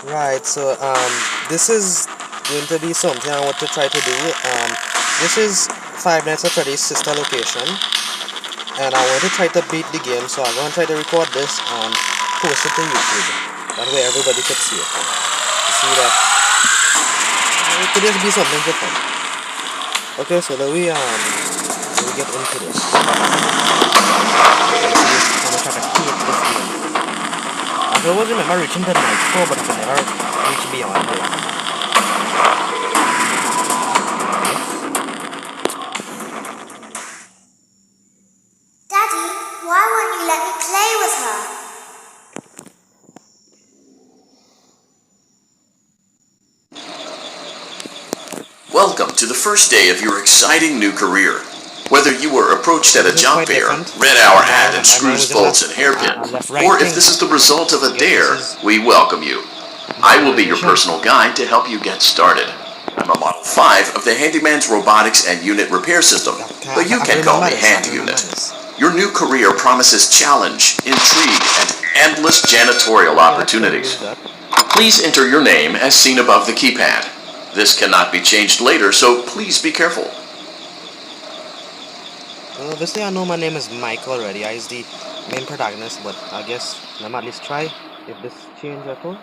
Right, so this is going to be something I want to try to do. This is 5 Nights at Freddy's sister location, and I want to try to beat the game, so I'm going to try to record this and post it to YouTube. That way everybody could see it. To see that it could just be something for fun. Okay, so let we get into this. Let's see how much I can hate this game. I can always remember reaching to night 4, but I can never reach beyond it. Daddy, why won't you let me play with her? Welcome to the first day of your exciting new career. Whether you were approached at a job fair, read our ad and screws, bolts, and hairpins, or if this is the result of a dare, we welcome you. I will be your personal guide to help you get started. I'm a Model 5 of the Handyman's Robotics and Unit Repair System, but you can call me Handy Unit. Your new career promises challenge, intrigue, and endless janitorial opportunities. Please enter your name as seen above the keypad. This cannot be changed later, so please be careful. Well, obviously I know my name is Mike already. I is the main protagonist, but I guess let me at least try if this change at all.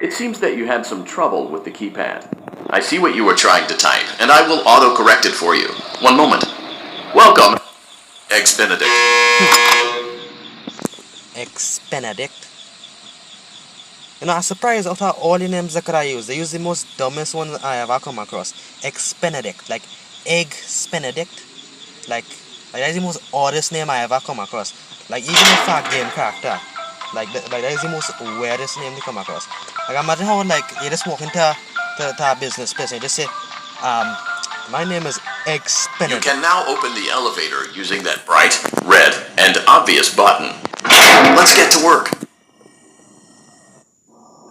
It seems that you had some trouble with the keypad. I see what you were trying to type, and I will auto-correct it for you. One moment. Welcome, Eggs Benedict. Eggs Benedict. You know, I'm surprised out of all the names that I use, they use the most dumbest one I ever come across. Eggs Benedict, like Egg Benedict. Like that's the most oddest name I ever come across. Like even a fact game character. Like that is the most weirdest name to come across. Like imagine how like you just walk into a business place and you just say, my name is Eggs Benedict. You can now open the elevator using that bright, red, and obvious button. Let's get to work.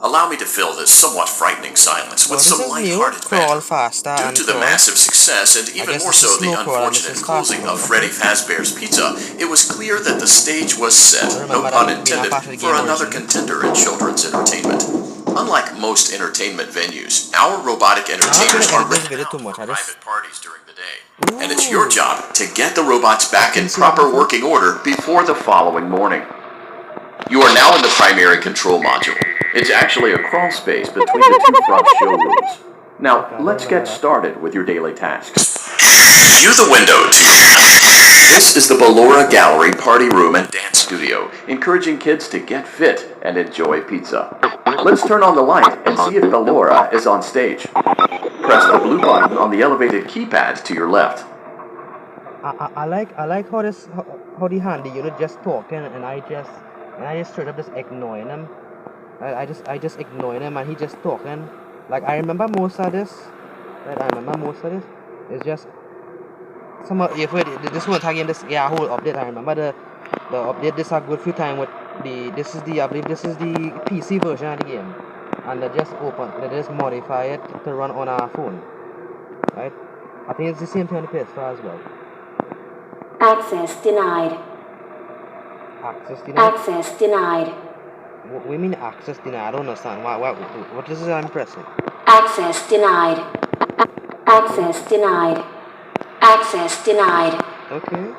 Allow me to fill this somewhat frightening silence with some lighthearted banter. Due to the massive success and even more so the unfortunate closing of Freddy Fazbear's Pizza, it was clear that the stage was set, no pun intended, for another contender in children's entertainment. Unlike most entertainment venues, our robotic entertainers are rented out for private parties during the day. And it's your job to get the robots back in proper working order before the following morning. You are now in the primary control module. It's actually a crawl space between the two front showrooms. Now, let's get started with your daily tasks. View the window to your left. This is the P.R.R. Gallery Party Room and Dance Studio, encouraging kids to get fit and enjoy pizza. Let's turn on the light and see if P.R.R. is on stage. Press the blue button on the elevated keypad to your left. I like how the handy unit just talking and I just straight up just ignoring him. I just ignoring him and he just talking. Like I remember most of this. It's just some of if this one again this whole update. I remember the update this a good few time with I believe this is the PC version of the game. And they just modify it to run on our phone. Right? I think it's the same thing on the PS4 as well. Access denied. Access denied? Access denied. What do you mean access denied? I don't understand. What is it I'm pressing? Access denied. Access denied. Access denied. Okay.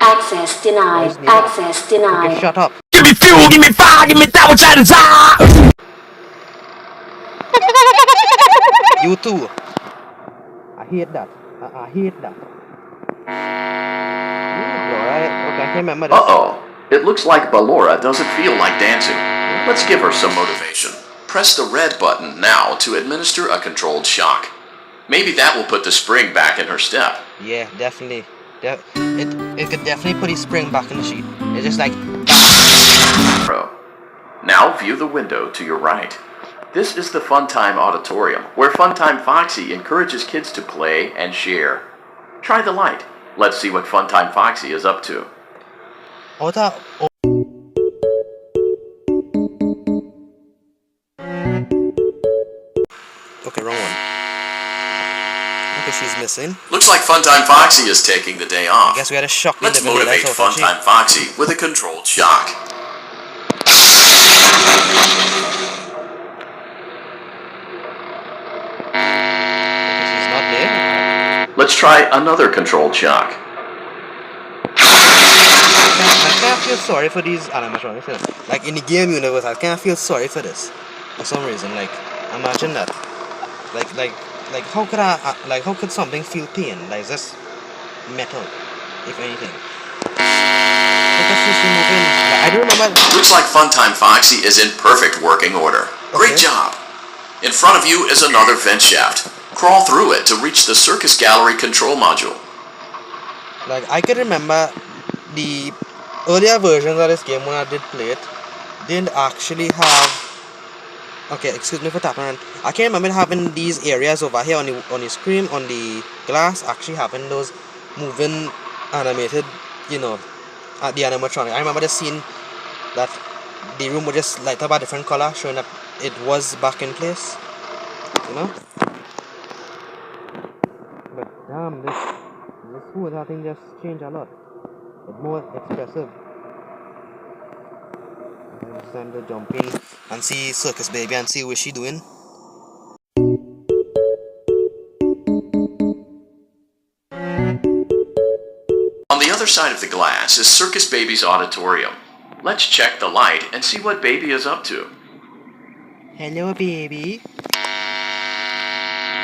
Access denied. Access denied. Okay, shut up. Give me fuel, give me fire, give me that which I desire. You too. I hate that. I hate that. Alright, okay, I can't remember this. Uh-oh. It looks like P.R.R. doesn't feel like dancing. Let's give her some motivation. Press the red button now to administer a controlled shock. Maybe that will put the spring back in her step. Yeah, definitely. It could definitely put his spring back in the sheet. It's just like... Now view the window to your right. This is the Funtime Auditorium, where Funtime Foxy encourages kids to play and share. Try the light. Let's see what Funtime Foxy is up to. Okay, wrong one. Okay, she's missing. Looks like Funtime Foxy is taking the day off. I guess we had a shock. Let's motivate Funtime Foxy with a controlled shock. Okay, she's not there. Let's try another controlled shock. I can't feel sorry for these animatronics. Like in the game universe, I can't feel sorry for this for some reason. Like, imagine that. Like how could how could something feel pain? Like just metal, if anything. Look at she's moving. Like, I don't remember. Looks like Funtime Foxy is in perfect working order. Great job. In front of you is another vent shaft. Crawl through it to reach the circus gallery control module. Like I could remember the earlier versions of this game when I did play it didn't actually have. Okay, excuse me for tapping around. I can't remember having these areas over here on the screen, on the glass, actually having those moving animated, you know, the animatronic. I remember the scene that the room would just light up a different color, showing that it was back in place, you know. But damn, this food, I think just changed a lot. It's more expressive. It's time to jump in and see Circus Baby and see what she doing. On the other side of the glass is Circus Baby's auditorium. Let's check the light and see what Baby is up to. Hello, baby.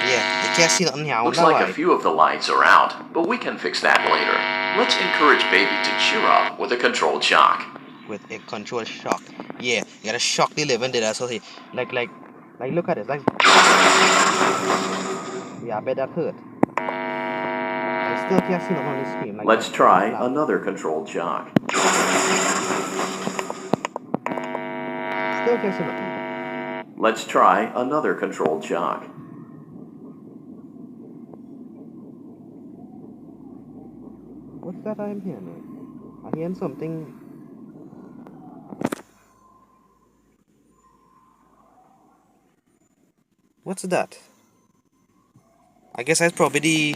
Yeah, you can't see nothing here. Looks like a few of the lights are out, but we can fix that later. Let's encourage Baby to cheer up with a controlled shock. With a controlled shock. Yeah, you gotta shock the living did that. So like look at it. Like, yeah, I bet that hurt. I still can't see nothing on the screen. Like, let's try another controlled shock. Still can't see nothing. Let's try another controlled shock. What's that I'm hearing? I'm hearing something. What's that? I guess that's probably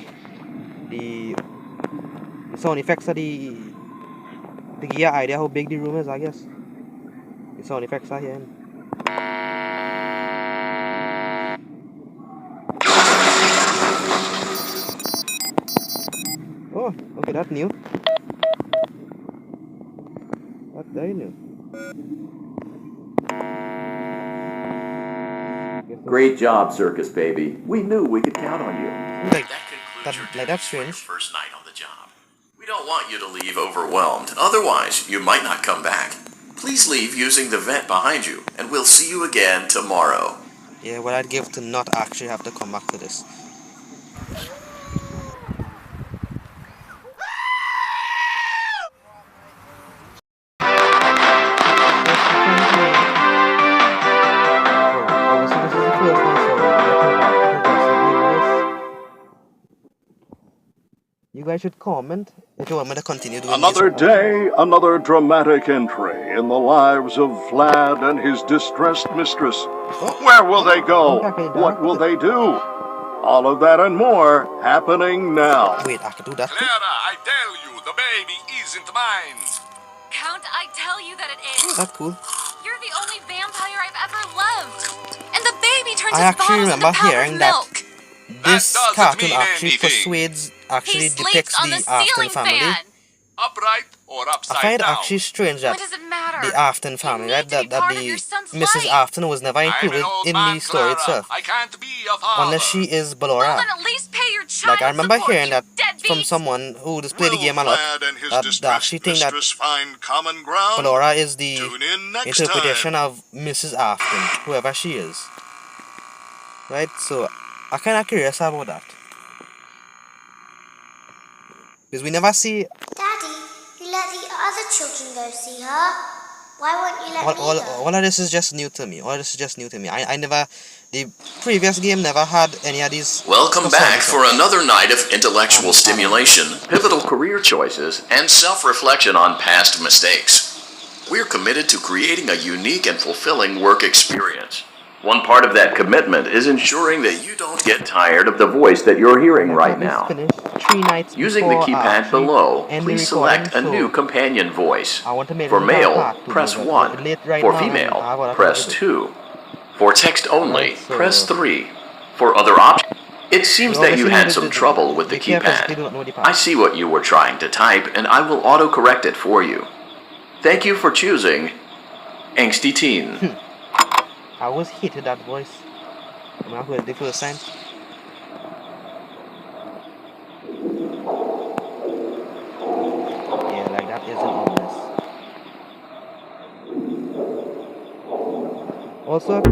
the sound effects of the give you an idea how big the room is, I guess. The sound effects are here. Oh, okay, that's new. That's very new. Great job, Circus Baby. We knew we could count on you. That's strange. First night on the job. We don't want you to leave overwhelmed. Otherwise, you might not come back. Please leave using the vent behind you, and we'll see you again tomorrow. Yeah, what I'd give to not actually have to come back to this. You guys should comment if you want me to continue doing Another day, another dramatic entry in the lives of Vlad and his distressed mistress. Where will they go? What will they do? All of that and more happening now. Wait, I can do that. Clara, I tell you, the baby isn't mine. Count, I tell you that it is. Oh, that's cool. You're the only vampire I've ever loved. And the baby turns I his actually bottles remember into powdered hearing that milk. this That doesn't cartoon mean actually anything. persuades, actually He sleeps depicts on the the Afton ceiling family. fan. Upright or I upside find it down? actually strange that What does it matter? the Afton family, You right? need to be That part of the your son's Mrs. life. Afton was never I'm included an old in man, the story Clara. itself, I can't be a father. unless she is Well, Ballora. then at least pay your child Like I remember support, hearing you that deadbeat. from someone who just played the Will game a lot. Vlad and his They distressed actually think that mistress find common ground? Ballora is the Tune in next interpretation time. of Mrs. Afton, whoever she is. Right? So I'm kind of curious about that. Because we never see Daddy, you let the other children go see her. Why won't you let me go? all of this is just new to me. All of this is just new to me. I never, the previous game never had any of these. Welcome back for another night of intellectual stimulation, pivotal career choices, and self-reflection on past mistakes. We're committed to creating a unique and fulfilling work experience. One part of that commitment is ensuring that you don't get tired of the voice that you're hearing right now. Using the keypad below, please select a new companion voice. For male, press 1. For female, press 2. For text only, press 3. For other options, it seems that you had some trouble with the keypad. I see what you were trying to type, and I will autocorrect it for you. Thank you for choosing Angsty Teen. I always hated that voice. I'm not going to the first time. Yeah, like that isn't ominous. Also,